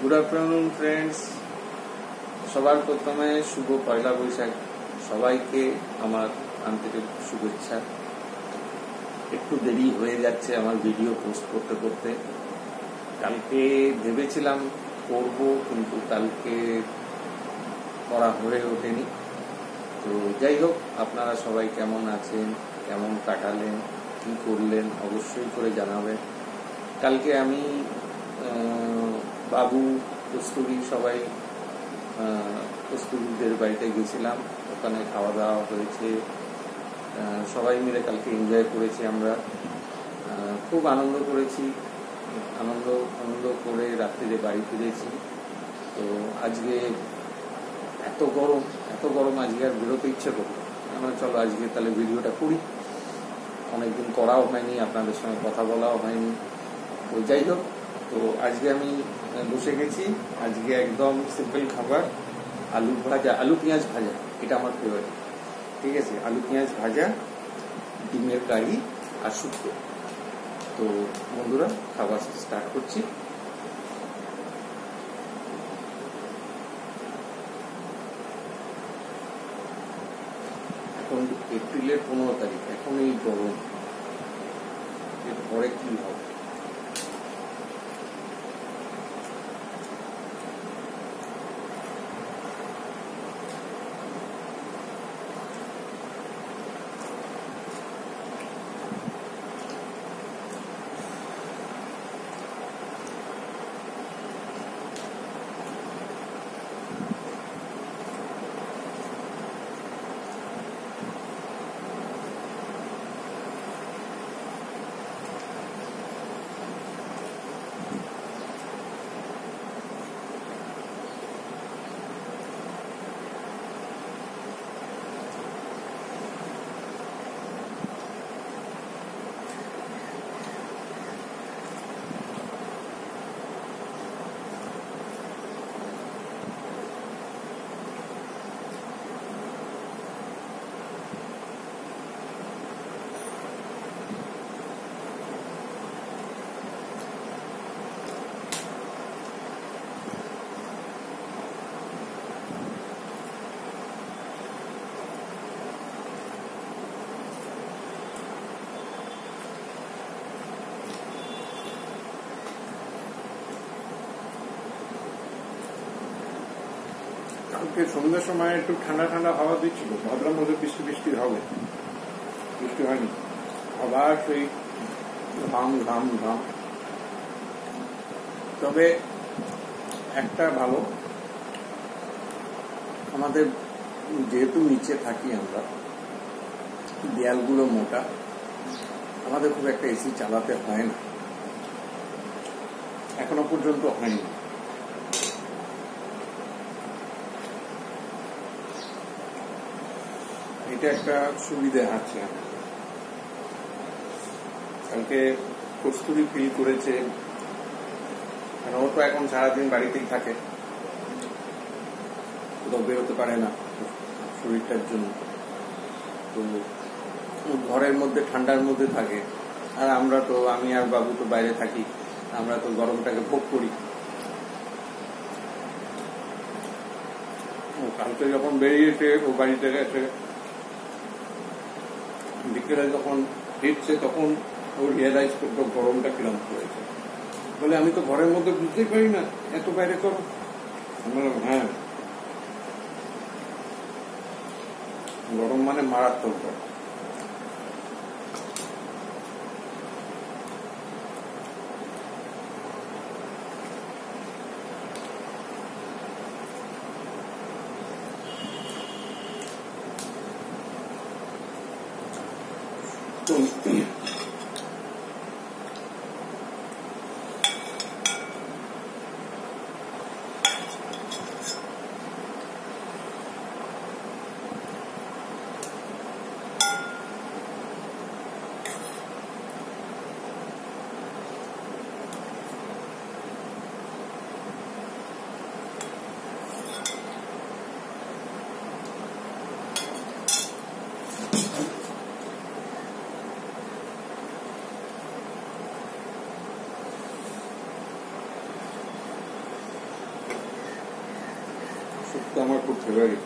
Good afternoon friends सबार प्रथमे शुभ पयला बैशाख सबाइके आमार आंतरिक शुभेच्छा। एकटू देरी हो जाच्छे आमार भिडियो पोस्ट करते करते। कालके भेबेछिलाम करबो किन्तु कालके करा हये ओठेनी। तो যাই হোক আপনারা সবাই কেমন আছেন, কেমন কাটালেন, কি করলেন অবশ্যই করে জানাবেন। কালকে আমি বাবু কস্তুরী সবাই কস্তুরীদের বাড়িতে গেছিলাম, ওখানে খাওয়া দাওয়া হয়েছে, সবাই মিলে কালকে এনজয় করেছি। আমরা খুব আনন্দ করেছি, আনন্দ করে রাত্রিরে বাড়ি ফিরেছি। তো আজকে এত গরম আজকে আর বেরোতে ইচ্ছে করলো। আমরা চলো আজকে তাহলে ভিডিওটা করি, অনেকদিন করাও হয়নি, আপনাদের সঙ্গে কথা বলাও হয়নি। তো যাই হোক, তো আজকে আমি বসে গেছি। আজকে একদম সিম্পল খাবার, আলু ভাজা, আলু পেঁয়াজ ভাজা, এটা আমার ফেভারিট। ঠিক আছে, আলু পেঁয়াজ ভাজা, ডিমের কারি আর শুক্তো। তো বন্ধুরা খাবার স্টার্ট করছি। এখন এপ্রিলের 15 তারিখ, এখন এই গরম, এরপরে কি হবে? কালকে সন্ধ্যার সময় একটু ঠান্ডা ঠান্ডা হাওয়া দিচ্ছিল, ভাবলাম মধ্যে বৃষ্টি হবে, বৃষ্টি হয়নি। আবার সেই ঘাম। তবে একটা ভালো, আমাদের যেহেতু নিচে থাকি আমরা, দেয়ালগুলো মোটা, আমাদের খুব একটা এসি চালাতে হয় না, এখনো পর্যন্ত হয়নি। এটা একটা সুবিধা আছে। কালকে কস্তুরী ফিল করেছে, কারণ ও তো এখন সারাদিন বাড়িতেই থাকে, কোথাও বেরোতে পারে না শরীরটার জন্য। তো ঘরের মধ্যে ঠান্ডার মধ্যে থাকে, আর আমরা তো, আমি আর বাবু তো বাইরে থাকি, আমরা তো গরমটাকে ভোগ করি। কালকে যখন বেরিয়েছে, ও বাড়িতে গেছে, বিকেলে যখন ফিরছে তখন ও রিয়েলাইজ করতো গরমটা কিরম পড়েছে। বলে আমি তো ঘরের মধ্যে বুঝতেই পারি না, এত বাইরে করো। বললাম হ্যাঁ, গরম মানে মারাত্মক গরম। তো আমার খুব ফেভারিট।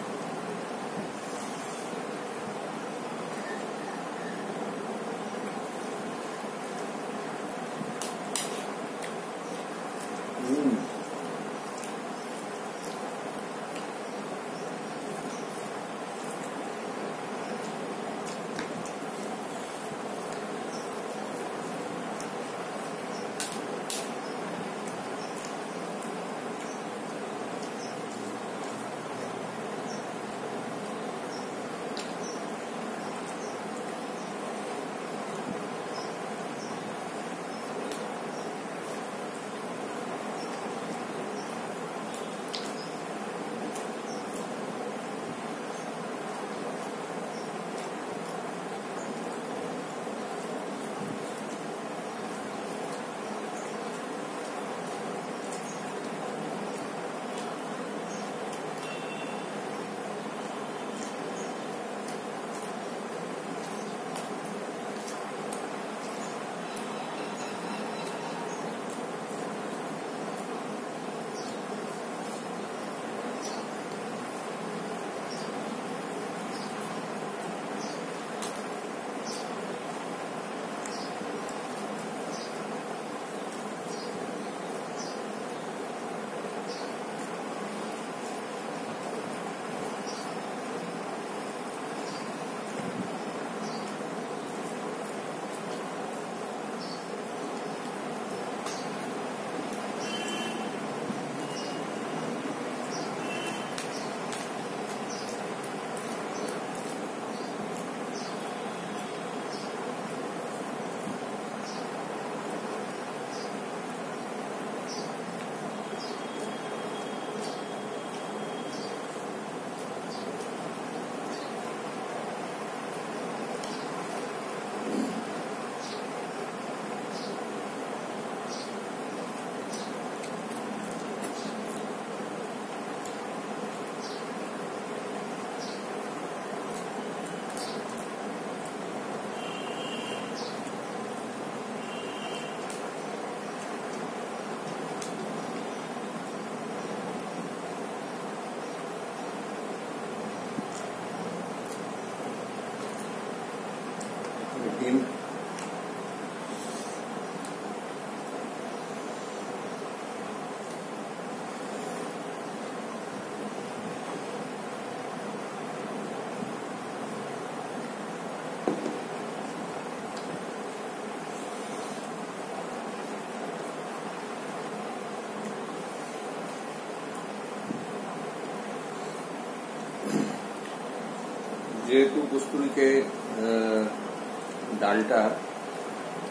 ডিম যেহেতু কস্তুরীকে ডালটা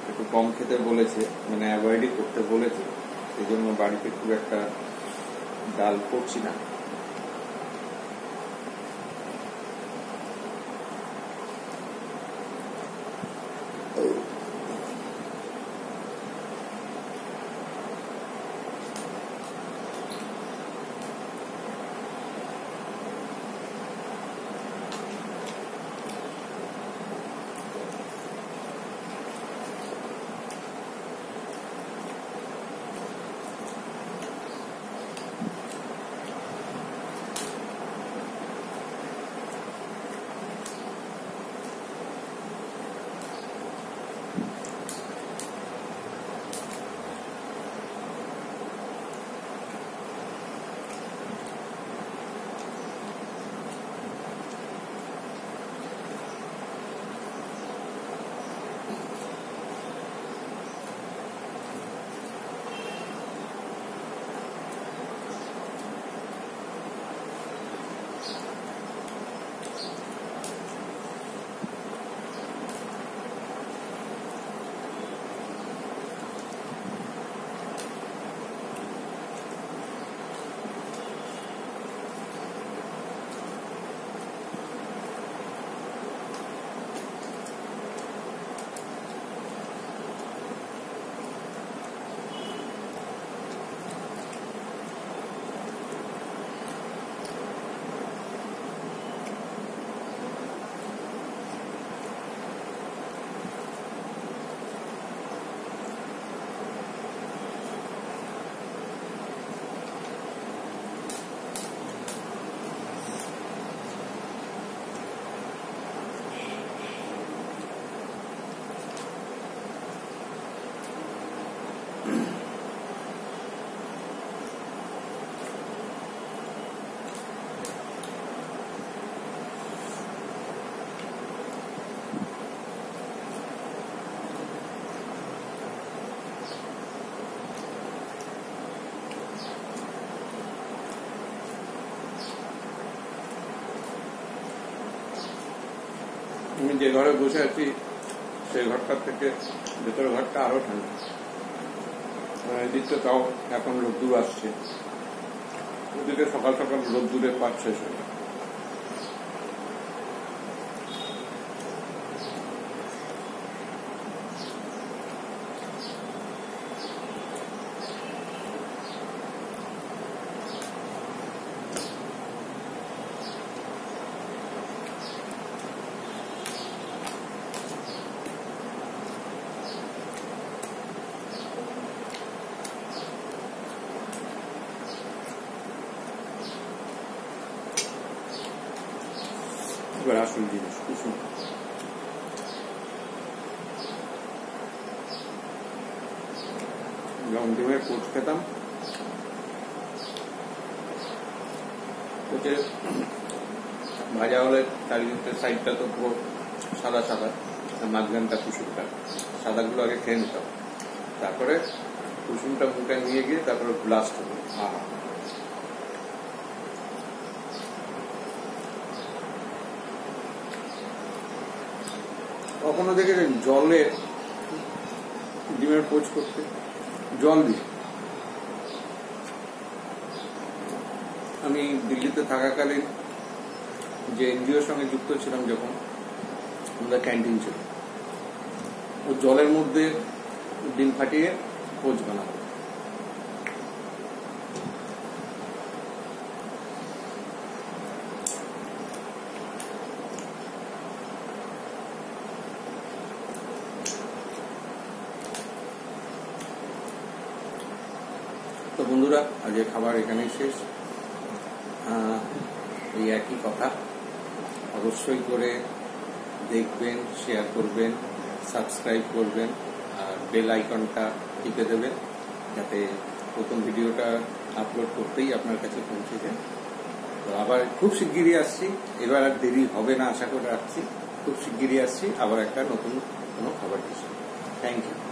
একটু কম খেতে বলেছে, মানে অ্যাভয়েডই করতে বলেছে, সেই জন্য বাড়িতে খুব একটা ডাল করছি না। আমি যে ঘরে বসে আছি সেই ঘরটার থেকে ভেতরের ঘরটা আরো ঠান্ডা। এদিকটা তাও এখন রোদ্দুর আসছে, ওদিকে সকাল সকাল রোদ্দুরের পাট শেষ হয়ে যায়। এবার আসল জিনিস কুসুম। যখন ডিমের পোচ খেতাম, পোচে ভাজা হলে চারিদিকে সাইডটা তো পুরো সাদা সাদা, মাঝখানটা কুসুমটা, সাদাগুলো আগে খেয়ে নিতাম, তারপরে কুসুমটা মুখে নিয়ে গিয়ে তারপরে ব্লাস্ট হতো। আহা, কখনো দেখেছেন জলে ডিমের পোচ করতে? জল দিয়ে। আমি দিল্লিতে থাকাকালীন যে এনজিওর সঙ্গে যুক্ত ছিলাম, যখন আমাদের ক্যান্টিন ছিল, ও জলের মধ্যে ডিম ফাটিয়ে পোচ বানাতো। তো বন্ধুরা, আজকে খাবার এখানেই শেষ। এই একই কথা, অবশ্যই করে দেখবেন, শেয়ার করবেন, সাবস্ক্রাইব করবেন, আর বেল আইকনটা টিপে দেবেন, যাতে প্রথম ভিডিওটা আপলোড করতেই আপনার কাছে পৌঁছে যায়। তো আবার খুব শিগগিরই আসছি, এবার আর দেরি হবে না আশা করে রাখছি। খুব শিগগিরই আসছি আবার একটা নতুন কোনো খাবার দিচ্ছি। Thank you.